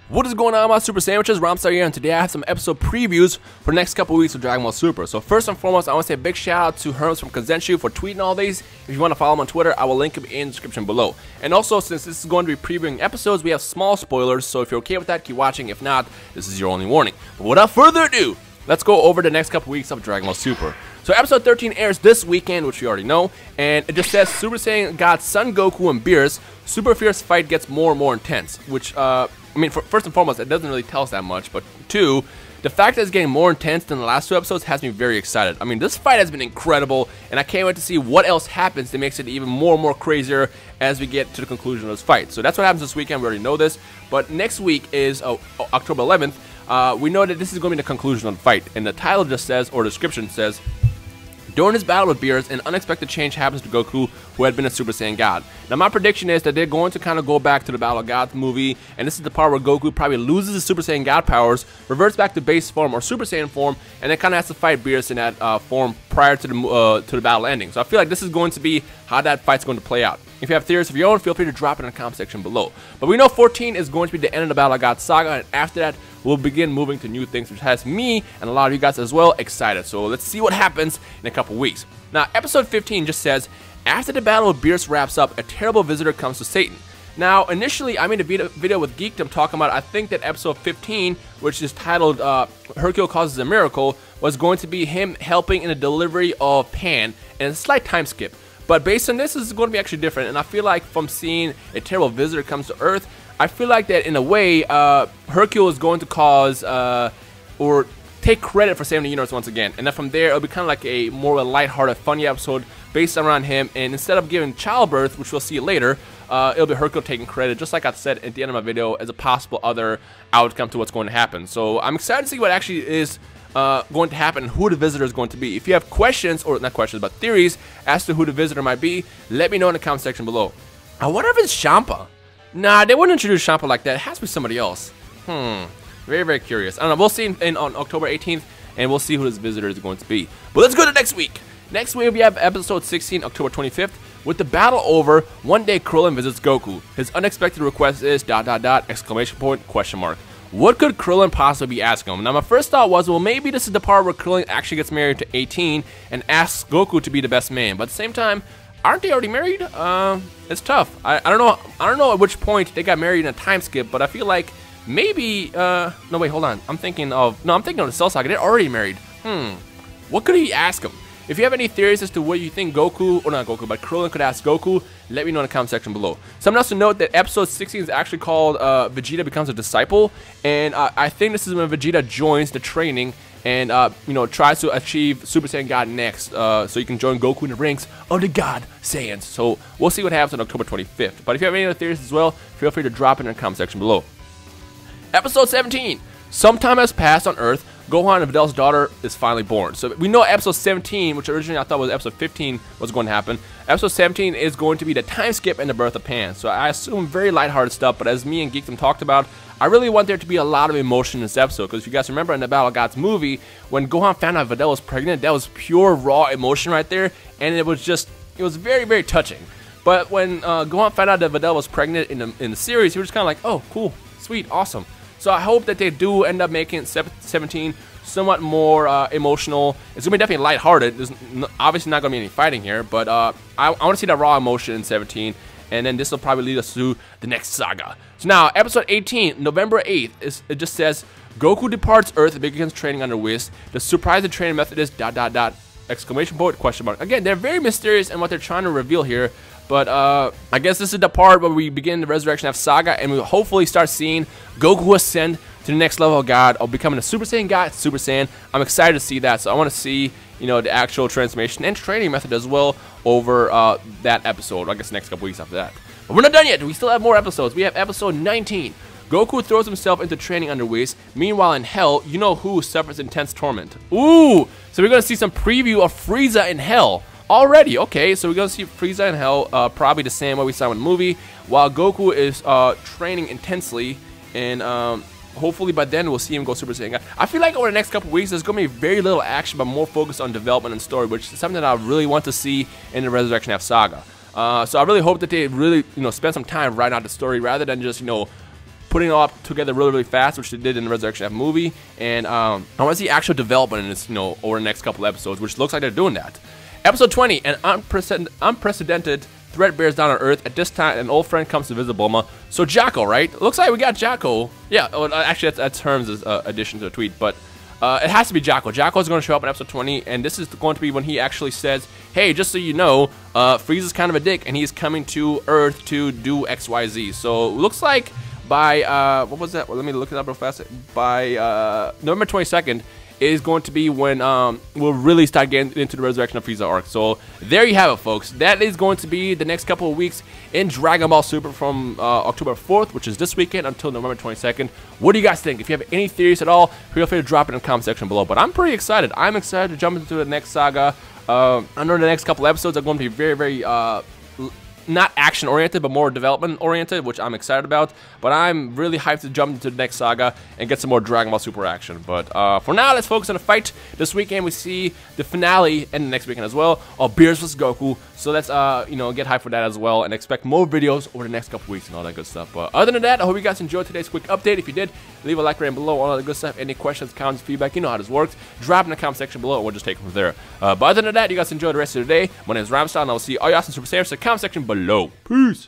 What is going on, my Super Sandwiches? Rhymestyle here, and today I have some episode previews for the next couple weeks of Dragon Ball Super. So first and foremost, I want to say a big shout out to Hermes from Kazenshu for tweeting all these. If you want to follow him on Twitter, I will link him in the description below. And also, since this is going to be previewing episodes, we have small spoilers, so if you're okay with that, keep watching. If not, this is your only warning. But without further ado, let's go over the next couple weeks of Dragon Ball Super. So episode 13 airs this weekend, which we already know, and it just says Super Saiyan God Son Goku and Beerus super fierce fight gets more and more intense, which I mean, first and foremost, it doesn't really tell us that much, but two, the fact that it's getting more intense than the last two episodes has me very excited. I mean, this fight has been incredible, and I can't wait to see what else happens that makes it even more and more crazier as we get to the conclusion of this fight. So that's what happens this weekend. We already know this, but next week is October 11th. We know that this is going to be the conclusion of the fight, and the title just says, or the description says, during his battle with Beerus, an unexpected change happens to Goku, who had been a Super Saiyan God. Now, my prediction is that they're going to kind of go back to the Battle of Gods movie, and this is the part where Goku probably loses his Super Saiyan God powers, reverts back to base form or Super Saiyan form, and then kind of has to fight Beerus in that form prior to the battle ending. So I feel like this is going to be how that fight's going to play out. If you have theories of your own, feel free to drop it in the comment section below. But we know 14 is going to be the end of the Battle of Gods saga, and after that, we'll begin moving to new things, which has me and a lot of you guys as well excited. So let's see what happens in a couple weeks. Now, episode 15 just says, after the battle with Beerus wraps up, a terrible visitor comes to Satan. Now, initially, I made a video with Geekdom talking about, I think that episode 15, which is titled Hercule Causes a Miracle, was going to be him helping in the delivery of Pan, and it's a slight time skip. But based on this is going to be actually different, and I feel like from seeing a terrible visitor comes to Earth, I feel like that in a way, Hercule is going to cause, or take credit for saving the universe once again. And then from there, it'll be kind of like a more lighthearted, funny episode based around him. And instead of giving childbirth, which we'll see later, it'll be Hercule taking credit, just like I said at the end of my video, as a possible other outcome to what's going to happen. So I'm excited to see what actually is going to happen and who the visitor is going to be. If you have questions, or not questions, but theories as to who the visitor might be, let me know in the comment section below. I wonder if it's Champa. Nah, they wouldn't introduce Champa like that. It has to be somebody else. Very, very curious. I don't know. We'll see on October 18th, and we'll see who this visitor is going to be. But let's go to next week. Next week, we have episode 16, October 25th. With the battle over, one day Krillin visits Goku. His unexpected request is ... question mark. What could Krillin possibly be asking him? Now, my first thought was, well, maybe this is the part where Krillin actually gets married to 18 and asks Goku to be the best man. But at the same time, aren't they already married? It's tough. I don't know. I don't know at which point they got married in a time skip, but I feel like maybe. No, wait, hold on. I'm thinking of the Cell Saga. They're already married. What could he ask him? If you have any theories as to what you think Goku, or not Goku, but Krillin could ask Goku, let me know in the comment section below. Something else to note that episode 16 is actually called Vegeta Becomes a Disciple, and I think this is when Vegeta joins the training and you know, tries to achieve Super Saiyan God next, so you can join Goku in the ranks of the God Saiyans. So we'll see what happens on October 25th. But if you have any other theories as well, feel free to drop it in the comment section below. Episode 17. Some time has passed on Earth. Gohan and Vidal's daughter is finally born. So we know episode 17, which originally I thought was episode 15, was going to happen. Episode 17 is going to be the time skip and the birth of Pan. So I assume very lighthearted stuff, but as me and Geekdom talked about, I really want there to be a lot of emotion in this episode, because if you guys remember in the Battle of Gods movie, when Gohan found out Vidal was pregnant, that was pure raw emotion right there, and it was very, very touching. But when Gohan found out that Vidal was pregnant in the series, he was just kind of like, oh, cool, sweet, awesome. So I hope that they do end up making 17 somewhat more emotional. It's going to be definitely lighthearted. There's obviously not going to be any fighting here, but I want to see that raw emotion in 17, and then this will probably lead us to the next saga. So now, episode 18, November 8th, it just says, Goku departs Earth and begins training under Whis. The surprising training method is ... question mark. Again, they're very mysterious in what they're trying to reveal here, but I guess this is the part where we begin the Resurrection of Saga, and we hopefully start seeing Goku ascend to the next level of God, or becoming a Super Saiyan God, Super Saiyan. I'm excited to see that, so I want to see, you know, the actual transformation and training method as well over that episode, I guess next couple weeks after that. But we're not done yet. We still have more episodes. We have episode 19. Goku throws himself into training under Whis. Meanwhile, in Hell, you know who suffers intense torment. Ooh! So we're going to see some preview of Frieza in Hell already. Okay, so we're going to see Frieza in Hell, probably the same way we saw in the movie, while Goku is training intensely, and hopefully by then we'll see him go Super Saiyan God. I feel like over the next couple weeks there's going to be very little action, but more focus on development and story, which is something that I really want to see in the Resurrection of Saga. So I really hope that they really, you know, spend some time writing out the story rather than just, you know, putting it all together really fast, which they did in the Resurrection of movie. And I want to see actual development in this, over the next couple episodes, which looks like they're doing that. Episode 20, an unprecedented threat bears down on Earth. At this time, an old friend comes to visit Bulma. So Jocko, right? Looks like we got Jocko. Yeah, well, actually that's Herm's addition to the tweet, but it has to be Jocko. Jocko is going to show up in episode 20, and this is going to be when he actually says, hey, just so you know, Frieza's kind of a dick, and he's coming to Earth to do XYZ. So it looks like by, what was that? Well, let me look it up real fast. By November 22nd is going to be when we'll really start getting into the Resurrection of Frieza arc. So there you have it, folks. That is going to be the next couple of weeks in Dragon Ball Super from October 4th, which is this weekend, until November 22nd. What do you guys think? If you have any theories at all, feel free to drop it in the comment section below. But I'm pretty excited. I'm excited to jump into the next saga. I know the next couple episodes are going to be very not action-oriented, but more development-oriented, which I'm excited about. But I'm really hyped to jump into the next saga and get some more Dragon Ball Super action. But for now, let's focus on the fight. This weekend, we see the finale, and the next weekend as well, of Beerus vs. Goku. So let's, get hyped for that as well, and expect more videos over the next couple weeks and all that good stuff. But other than that, I hope you guys enjoyed today's quick update. If you did, leave a like right below, all that good stuff. Any questions, comments, feedback, you know how this works. Drop in the comment section below, and we'll just take it from there. But other than that, you guys enjoy the rest of the day. My name is Rhymestyle, and I will see all y'all in Super Saiyans in the comment section below. Peace!